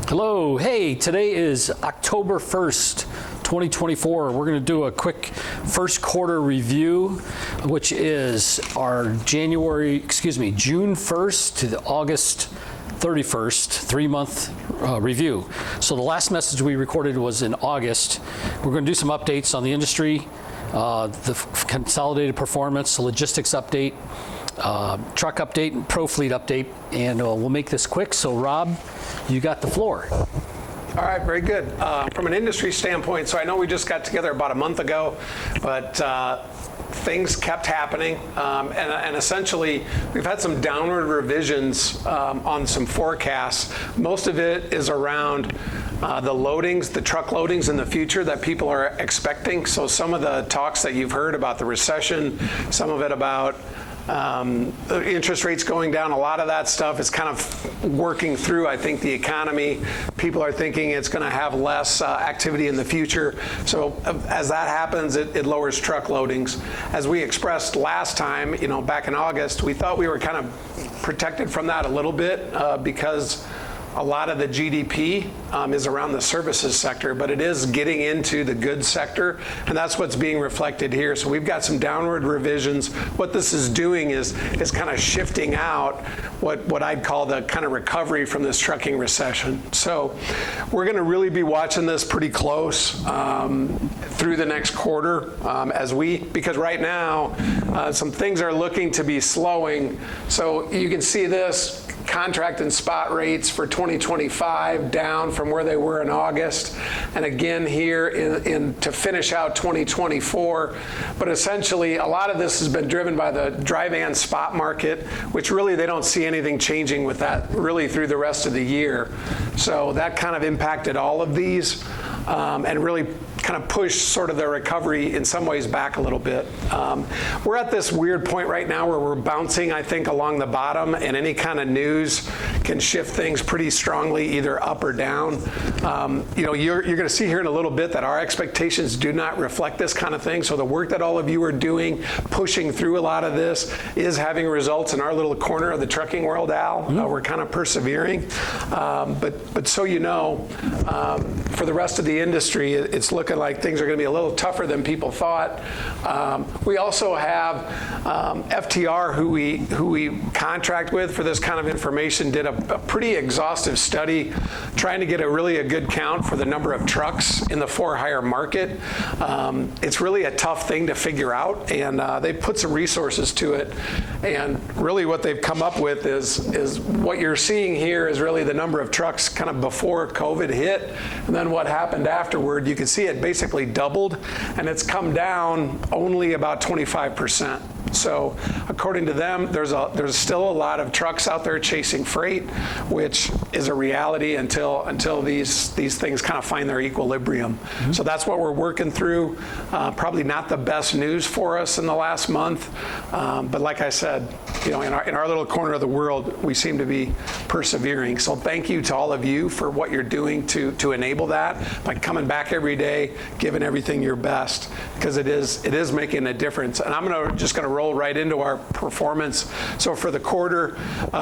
Hello, hey, today is October 1st, 2024. We're going to do a quick first quarter review, which is our June 1st to the August 31st, 3-month review. So the last message we recorded was in August. We're going to do some updates on the industry, the consolidated performance, the logistics update, truck update, and pro fleet update, and we'll make this quick. So Rob, you got the floor. All right, very good. From an industry standpoint, so I know we just got together about a month ago, but things kept happening, and essentially we've had some downward revisions on some forecasts. Most of it is around the loadings, the truck loadings in the future that people are expecting. So some of the talks that you've heard about the recession, some of it about interest rates going down, a lot of that stuff is kind of working through, I think, the economy. People are thinking it's going to have less activity in the future. So as that happens, it lowers truck loadings. As we expressed last time, back in August, we thought we were kind of protected from that a little bit because a lot of the GDP is around the services sector, but it is getting into the goods sector, and that's what's being reflected here. So we've got some downward revisions. What this is doing is kind of shifting out what I'd call the kind of recovery from this trucking recession. So we're going to really be watching this pretty close through the next quarter because right now some things are looking to be slowing. So you can see this. Contract and spot rates for 2025 down from where they were in August, and again here to finish out 2024. But essentially, a lot of this has been driven by the dry van spot market, which really they don't see anything changing with that really through the rest of the year. So that kind of impacted all of these and really kind of push sort of the recovery in some ways back a little bit. We're at this weird point right now where we're bouncing, I think, along the bottom, and any kind of news can shift things pretty strongly, either up or down. You're going to see here in a little bit that our expectations do not reflect this kind of thing. So the work that all of you are doing, pushing through a lot of this, is having results in our little corner of the trucking world, Al. We're kind of persevering. But so for the rest of the industry, it's looking like things are going to be a little tougher than people thought. We also have FTR, who we contract with for this kind of information, did a pretty exhaustive study trying to get a good count for the number of trucks in the for-hire market. It's really a tough thing to figure out, and they put some resources to it. And really what they've come up with is what you're seeing here is really the number of trucks kind of before COVID hit, and then what happened afterward. You can see it basically doubled, and it's come down only about 25%. So according to them, there's still a lot of trucks out there chasing freight, which is a reality until these things kind of find their equilibrium. Mm-hmm. So that's what we're working through. Probably not the best news for us in the last month, but like I said, in our little corner of the world, we seem to be persevering. So thank you to all of you for what you're doing to enable that by coming back every day, giving everything your best, because it is making a difference. And I'm just going to roll right into our performance. So for the quarter,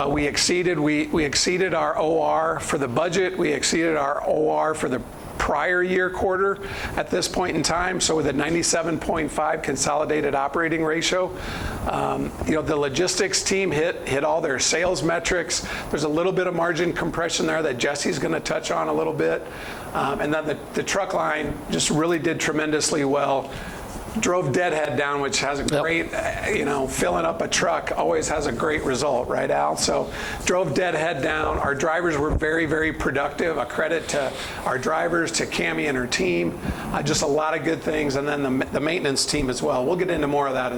we exceeded our OR for the budget. We exceeded our OR for the prior year quarter at this point in time. So with a 97.5 consolidated operating ratio, the logistics team hit all their sales metrics. There's a little bit of margin compression there that Jesse's going to touch on a little bit. And then the truck line just really did tremendously well. Drove deadhead down, which has a great, filling up a truck always has a great result, right, Al? So drove deadhead down. Our drivers were very, very productive. A credit to our drivers, to Cammie and her team. Just a lot of good things. And then the maintenance team as well. We'll get into more of that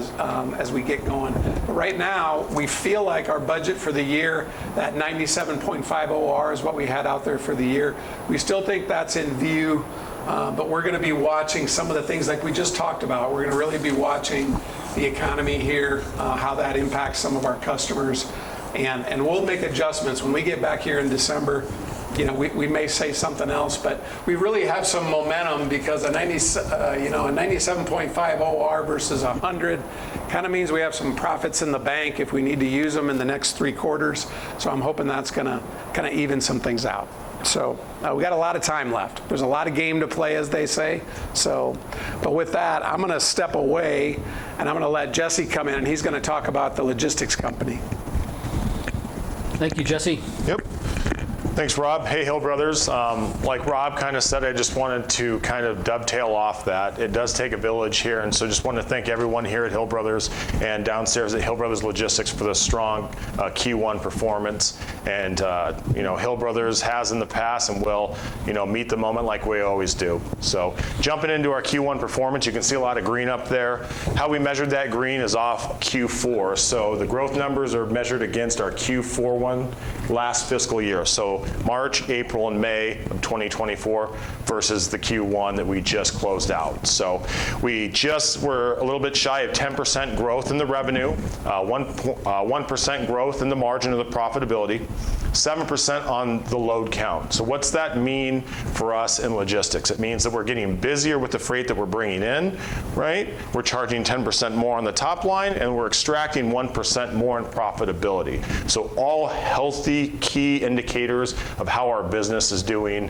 as we get going. But right now, we feel like our budget for the year, that 97.5 OR is what we had out there for the year. We still think that's in view. But we're going to be watching some of the things like we just talked about. We're going to really be watching the economy here, how that impacts some of our customers. And we'll make adjustments when we get back here in December. We may say something else, but we really have some momentum because a 97.5 OR versus 100 kind of means we have some profits in the bank if we need to use them in the next 3 quarters. So I'm hoping that's going to kind of even some things out. So we got a lot of time left. There's a lot of game to play, as they say. So, but with that, I'm going to step away, and I'm going to let Jesse come in, and he's going to talk about the logistics company. Thank you, Jesse. Yep. Thanks, Rob. Hey, Hill Brothers. Like Rob kind of said, I just wanted to kind of dovetail off that. It does take a village here, and so just want to thank everyone here at Hill Brothers and downstairs at Hill Brothers Logistics for the strong Q1 performance. And, Hill Brothers has in the past and will, meet the moment like we always do. So jumping into our Q1 performance, you can see a lot of green up there. How we measured that green is off Q4. So the growth numbers are measured against our Q4 one last fiscal year. So March, April, and May of 2024 versus the Q1 that we just closed out. So we just were a little bit shy of 10% growth in the revenue, 1% growth in the margin of the profitability, 7% on the load count. So what's that mean for us in logistics? It means that we're getting busier with the freight that we're bringing in, right? We're charging 10% more on the top line, and we're extracting 1% more in profitability. So all healthy key indicators of how our business is doing,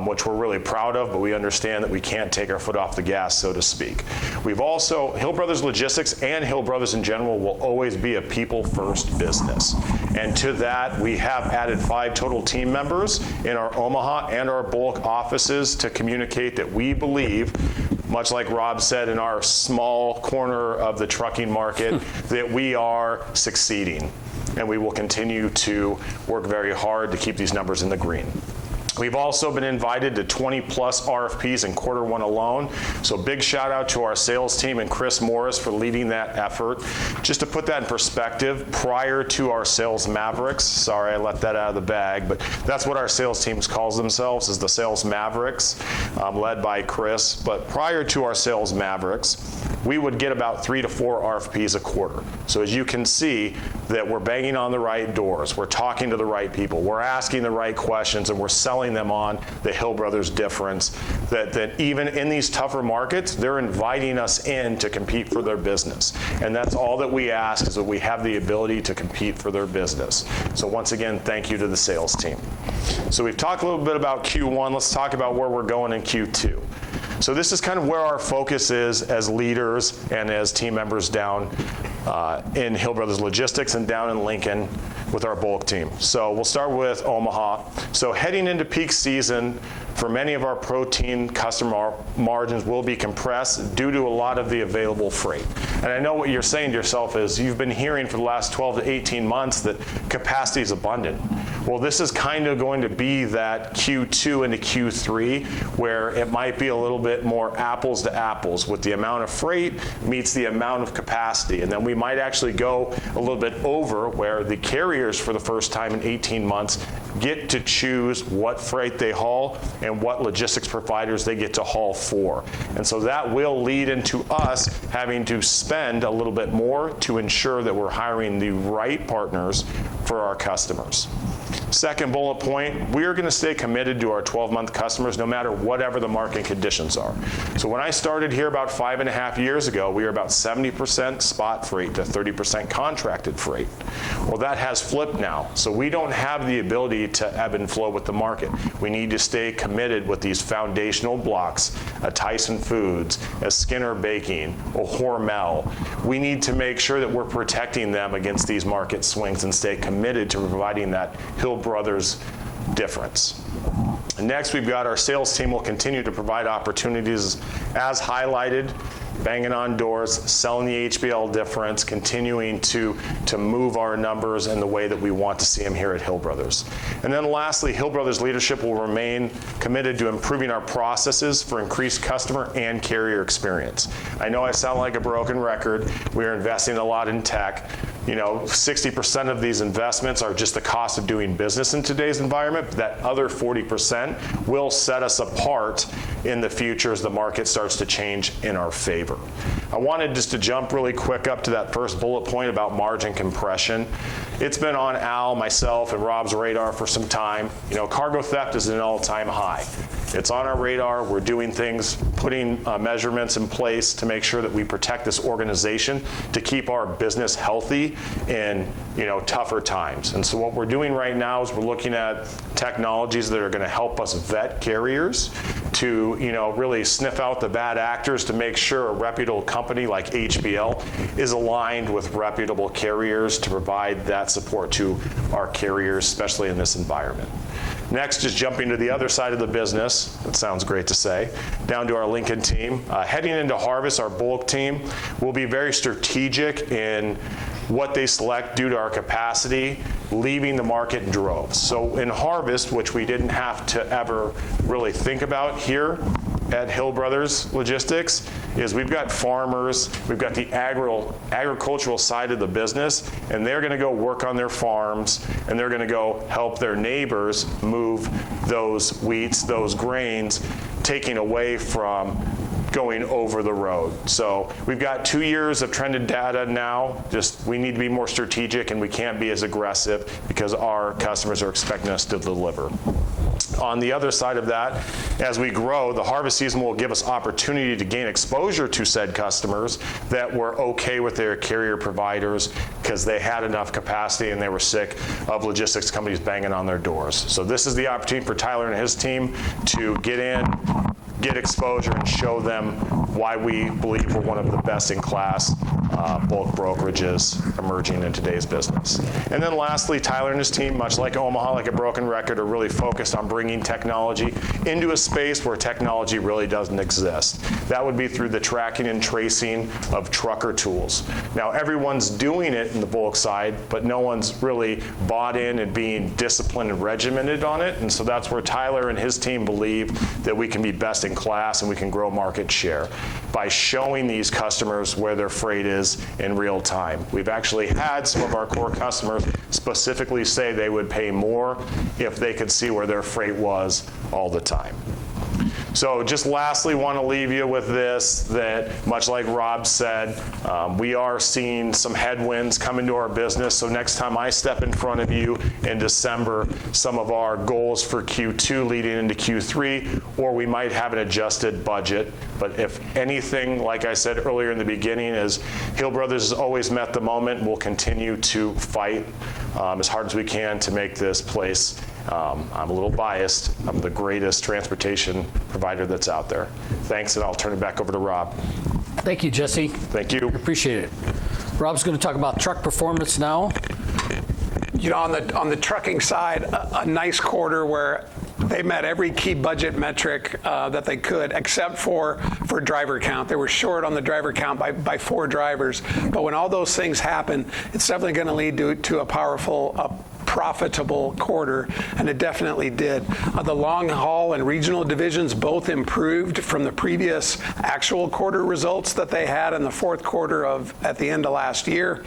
which we're really proud of, but we understand that we can't take our foot off the gas, so to speak. We've also, Hill Brothers Logistics and Hill Brothers in general will always be a people-first business. And to that, we have added 5 total team members in our Omaha and our bulk offices to communicate that we believe, much like Rob said in our small corner of the trucking market, that we are succeeding. And we will continue to work very hard to keep these numbers in the green. We've also been invited to 20 plus RFPs in Q1 alone. So big shout out to our sales team and Chris Morris for leading that effort. Just to put that in perspective, prior to our sales Mavericks, sorry I let that out of the bag, but that's what our sales team calls themselves, is the sales Mavericks, led by Chris. But prior to our sales Mavericks, we would get about 3 to 4 RFPs a quarter. So as you can see, that we're banging on the right doors, we're talking to the right people, we're asking the right questions, and we're selling them on the Hill Brothers difference, that even in these tougher markets, they're inviting us in to compete for their business. And that's all that we ask, is that we have the ability to compete for their business. So once again, thank you to the sales team. So we've talked a little bit about Q1. Let's talk about where we're going in Q2. So this is kind of where our focus is as leaders and as team members down in Hill Brothers Logistics and down in Lincoln with our bulk team. So we'll start with Omaha. So heading into peak season, for many of our protein customer margins will be compressed due to a lot of the available freight. And I know what you're saying to yourself is you've been hearing for the last 12 to 18 months that capacity is abundant. Well, this is kind of going to be that Q2 into Q3 where it might be a little bit more apples to apples with the amount of freight meets the amount of capacity. And then we might actually go a little bit over where the carriers for the first time in 18 months get to choose what freight they haul and what logistics providers they get to haul for. And so that will lead into us having to spend a little bit more to ensure that we're hiring the right partners for our customers. Second bullet point, we are going to stay committed to our 12-month customers no matter whatever the market conditions are. So when I started here about 5.5 years ago, we were about 70% spot freight to 30% contracted freight. Well, that has flipped now. So we don't have the ability to ebb and flow with the market. We need to stay committed with these foundational blocks, a Tyson Foods, a Skinner Baking, a Hormel. We need to make sure that we're protecting them against these market swings and stay committed to providing that Hill Brothers difference. Next, we've got our sales team will continue to provide opportunities as highlighted, banging on doors, selling the HBL difference, continuing to move our numbers in the way that we want to see them here at Hill Brothers. And then lastly, Hill Brothers leadership will remain committed to improving our processes for increased customer and carrier experience. I know I sound like a broken record. We're investing a lot in tech. 60% of these investments are just the cost of doing business in today's environment. But that other 40% will set us apart in the future as the market starts to change in our favor. I wanted just to jump really quick up to that first bullet point about margin compression. It's been on Al, myself, and Rob's radar for some time. Cargo theft is at an all-time high. It's on our radar. We're doing things, putting measurements in place to make sure that we protect this organization to keep our business healthy in tougher times. And so what we're doing right now is we're looking at technologies that are going to help us vet carriers to really sniff out the bad actors to make sure a reputable company like HBL is aligned with reputable carriers to provide that support to our carriers, especially in this environment. Next is jumping to the other side of the business. That sounds great to say. Down to our Lincoln team. Heading into harvest, our bulk team will be very strategic in what they select due to our capacity, leaving the market in droves. So in harvest, which we didn't have to ever really think about here at Hill Brothers Logistics, is we've got farmers, we've got the agricultural side of the business, and they're going to go work on their farms, and they're going to go help their neighbors move those wheats, those grains, taking away from going over the road. So we've got 2 years of trended data now. Just we need to be more strategic, and we can't be as aggressive because our customers are expecting us to deliver. On the other side of that, as we grow, the harvest season will give us opportunity to gain exposure to said customers that were okay with their carrier providers because they had enough capacity and they were sick of logistics companies banging on their doors. So this is the opportunity for Tyler and his team to get in, get exposure, and show them why we believe we're one of the best in class bulk brokerages emerging in today's business. And then lastly, Tyler and his team, much like Omaha, like a broken record, are really focused on bringing technology into a space where technology really doesn't exist. That would be through the tracking and tracing of trucker tools. Now, everyone's doing it in the bulk side, but no one's really bought in and being disciplined and regimented on it. And so that's where Tyler and his team believe that we can be best in class and we can grow market share by showing these customers where their freight is in real time. We've actually had some of our core customers specifically say they would pay more if they could see where their freight was all the time. So just lastly, want to leave you with this, that much like Rob said, we are seeing some headwinds come into our business. So next time I step in front of you in December, some of our goals for Q2 leading into Q3, or we might have an adjusted budget. But if anything, like I said earlier in the beginning, is Hill Brothers has always met the moment. We'll continue to fight as hard as we can to make this place, I'm a little biased, the greatest transportation provider that's out there. Thanks, and I'll turn it back over to Rob. Thank you, Jesse. Thank you. Appreciate it. Rob's going to talk about truck performance now. On the trucking side, a nice quarter where they met every key budget metric that they could, except for driver count. They were short on the driver count by 4 drivers. But when all those things happen, it's definitely going to lead to a powerful, profitable quarter, and it definitely did. The long haul and regional divisions both improved from the previous actual quarter results that they had in the fourth quarter at the end of last year.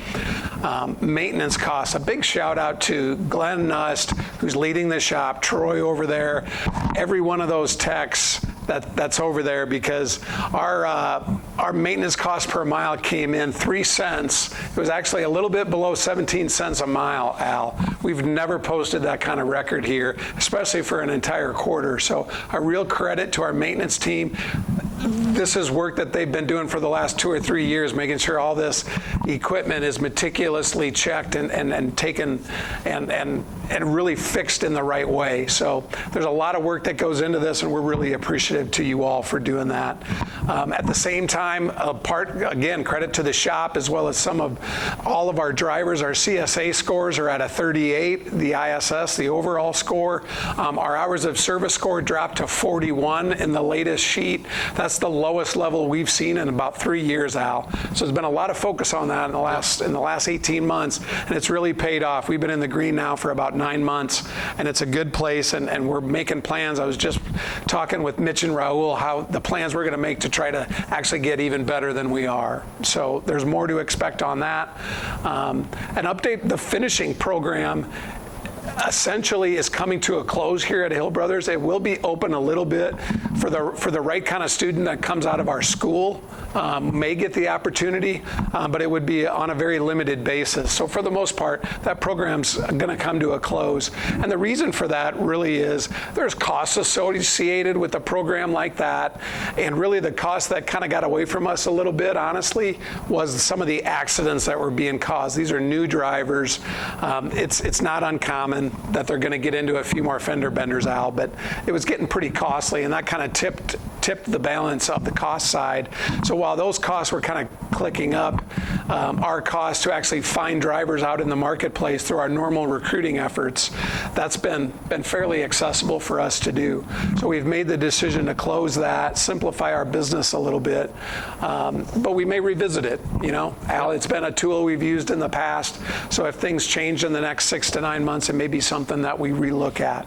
Maintenance costs, a big shout out to Glenn Nust, who's leading the shop, Troy over there, every one of those techs that's over there, because our maintenance cost per mile came in 3 cents. It was actually a little bit below 17 cents a mile, Al. We've never posted that kind of record here, especially for an entire quarter. So a real credit to our maintenance team. This is work that they've been doing for the last 2 or 3 years, making sure all this equipment is meticulously checked and taken and really fixed in the right way. So there's a lot of work that goes into this, and we're really appreciative to you all for doing that. At the same time, again, credit to the shop as well as all of our drivers. Our CSA scores are at a 38, the ISS, the overall score. Our hours of service score dropped to 41 in the latest sheet. That's the lowest level we've seen in about 3 years, Al. So there's been a lot of focus on that in the last 18 months, and it's really paid off. We've been in the green now for about 9 months, and it's a good place, and we're making plans. I was just talking with Mitch and Raul how the plans we're going to make to try to actually get even better than we are. So there's more to expect on that. And update the finishing program. essentially is coming to a close here at Hill Brothers. It will be open a little bit for the right kind of student that comes out of our school. May get the opportunity, but it would be on a very limited basis. So for the most part, that program's going to come to a close. And the reason for that really is there's costs associated with a program like that. And really the cost that kind of got away from us a little bit, honestly, was some of the accidents that were being caused. These are new drivers. It's not uncommon that they're going to get into a few more fender benders, Al, but it was getting pretty costly, and that kind of tipped the balance of the cost side. So while those costs were kind of clicking up, our cost to actually find drivers out in the marketplace through our normal recruiting efforts, that's been fairly accessible for us to do. So we've made the decision to close that, simplify our business a little bit, but we may revisit it. Al, it's been a tool we've used in the past, so if things change in the next 6 to 9 months, it may be something that we relook at.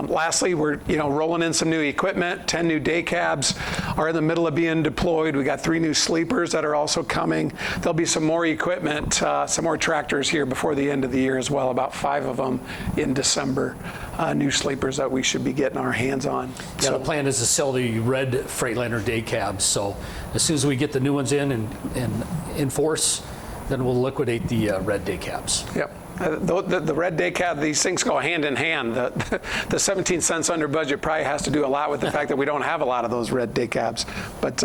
Lastly, we're rolling in some new equipment. 10 new day cabs are in the middle of being deployed. We got 3 new sleepers that are also coming. There'll be some more equipment, some more tractors here before the end of the year as well, about 5 of them in December, new sleepers that we should be getting our hands on. Yeah, the plan is to sell the red Freightliner day cabs. So as soon as we get the new ones in and in force, then we'll liquidate the red day cabs. Yep. The red day cab, these things go hand in hand. The 17 cents under budget probably has to do a lot with the fact that we don't have a lot of those red day cabs. But,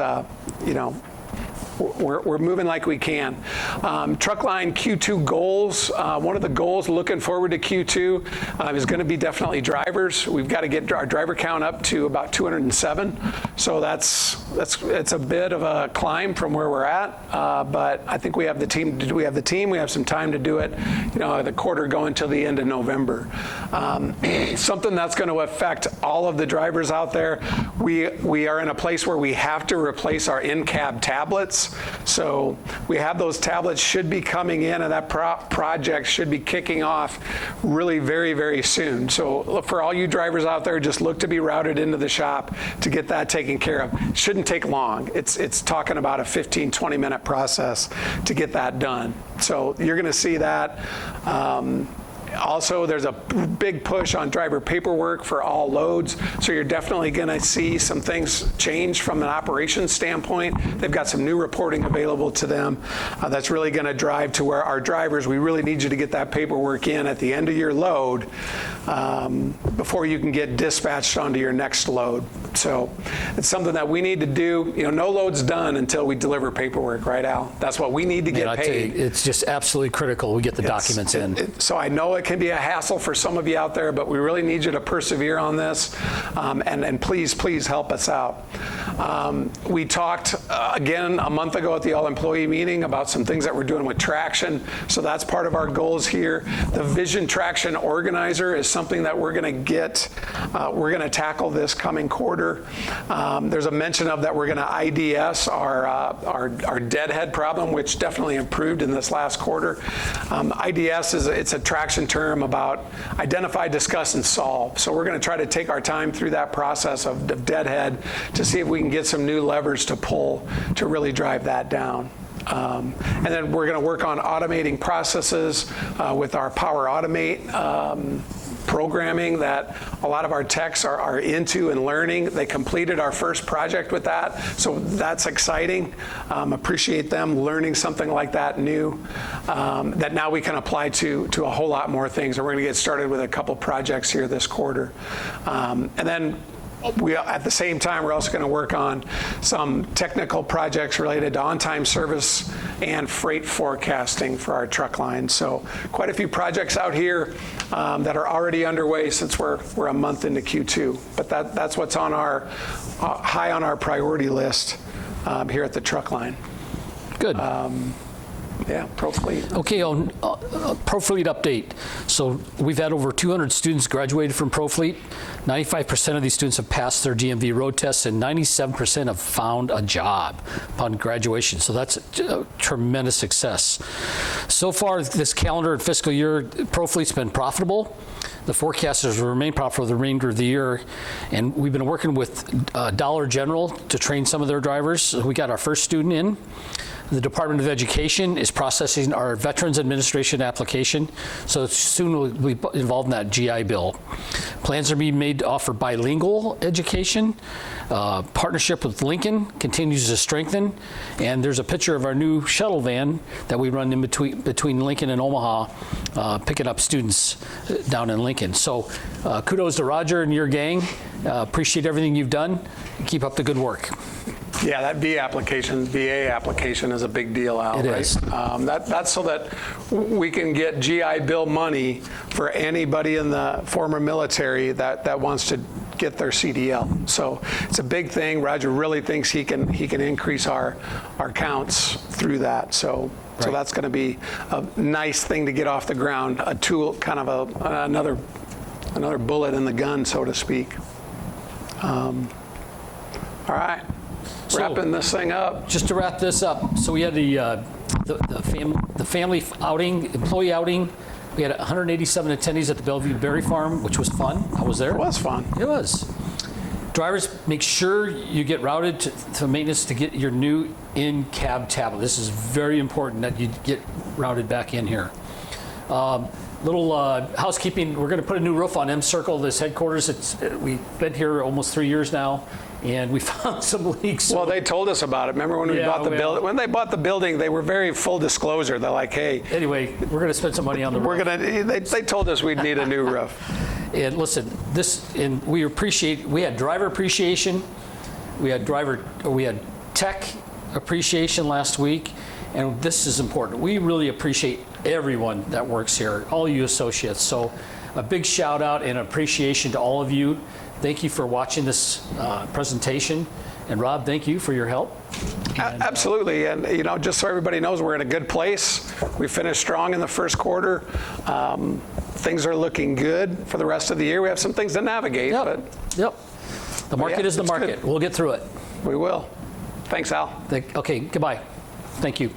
we're moving like we can. Truckline Q2 goals. One of the goals looking forward to Q2 is going to be definitely drivers. We've got to get our driver count up to about 207. So it's a bit of a climb from where we're at, but I think we have the team. We have some time to do it. The quarter going till the end of November. Something that's going to affect all of the drivers out there. We are in a place where we have to replace our in-cab tablets. So we have those tablets should be coming in, and that project should be kicking off really very, very soon. So for all you drivers out there, just look to be routed into the shop to get that taken care of. It shouldn't take long. It's talking about a 15, 20-minute process to get that done. So you're going to see that. Also, there's a big push on driver paperwork for all loads, so you're definitely going to see some things change from an operations standpoint. They've got some new reporting available to them that's really going to drive to where our drivers, we really need you to get that paperwork in at the end of your load before you can get dispatched onto your next load. So it's something that we need to do. No load's done until we deliver paperwork, right, Al? That's what we need to get paid. It's just absolutely critical we get the documents in. So I know it can be a hassle for some of you out there, but we really need you to persevere on this, and please help us out. We talked again a month ago at the all-employee meeting about some things that we're doing with traction, so that's part of our goals here. The Vision Traction Organizer is something that we're going to get. We're going to tackle this coming quarter. There's a mention of that we're going to IDS our deadhead problem, which definitely improved in this last quarter. IDS it's a traction term about identify, discuss, and solve. So we're going to try to take our time through that process of deadhead to see if we can get some new levers to pull to really drive that down. And then we're going to work on automating processes with our Power Automate programming that a lot of our techs are into and learning. They completed our first project with that, so that's exciting. Appreciate them learning something like that new, that now we can apply to a whole lot more things. And we're going to get started with a couple projects here this quarter. And then at the same time, we're also going to work on some technical projects related to on-time service and freight forecasting for our truck line. So quite a few projects out here that are already underway since we're a month into Q2. But that's what's on our high on our priority list here at the truck line. Good. Yeah, ProFleet. Okay, on ProFleet update. So we've had over 200 students graduated from ProFleet. 95% of these students have passed their DMV road tests, and 97% have found a job upon graduation. So that's a tremendous success. So far this calendar and fiscal year, ProFleet's been profitable. The forecasters will remain profitable the remainder of the year, and we've been working with Dollar General to train some of their drivers. So we got our first student in. The Department of Education is processing our Veterans Administration application, so soon we'll be involved in that GI Bill. Plans are being made to offer bilingual education. Partnership with Lincoln continues to strengthen, and there's a picture of our new shuttle van that we run in between Lincoln and Omaha, picking up students down in Lincoln. So kudos to Roger and your gang. Appreciate everything you've done. Keep up the good work. Yeah, that BA application is a big deal, Al. It right? is. That's so that we can get GI Bill money for anybody in the former military that wants to get their CDL. So it's a big thing. Roger really thinks he can increase our counts through that. So that's going to be a nice thing to get off the ground, a tool, kind of another bullet in the gun, so to speak. All right. Wrapping this thing up. Just to wrap this up, so we had the family outing, employee outing. We had 187 attendees at the Bellevue Berry Farm, which was fun. I was there. It was fun. It was. Drivers, make sure you get routed to maintenance to get your new in-cab tablet. This is very important that you get routed back in here. Little housekeeping, we're going to put a new roof on M Circle, this headquarters. We've been here almost 3 years now, and we found some leaks. Well, they told us about it. Remember when we bought the building? When they bought the building, they were very full disclosure. They're like, hey. Anyway, we're going to spend some money on the roof. They told us we'd need a new roof. And listen, we had driver appreciation, we had tech appreciation last week, and this is important. We really appreciate everyone that works here, all you associates. So a big shout out and appreciation to all of you. Thank you for watching this presentation. And Rob, thank you for your help. Absolutely, and just so everybody knows, we're in a good place. We finished strong in the first quarter. Things are looking good for the rest of the year. We have some things to navigate. Yep. The market is the market. We'll get through it. We will. Thanks, Al. Okay, goodbye. Thank you.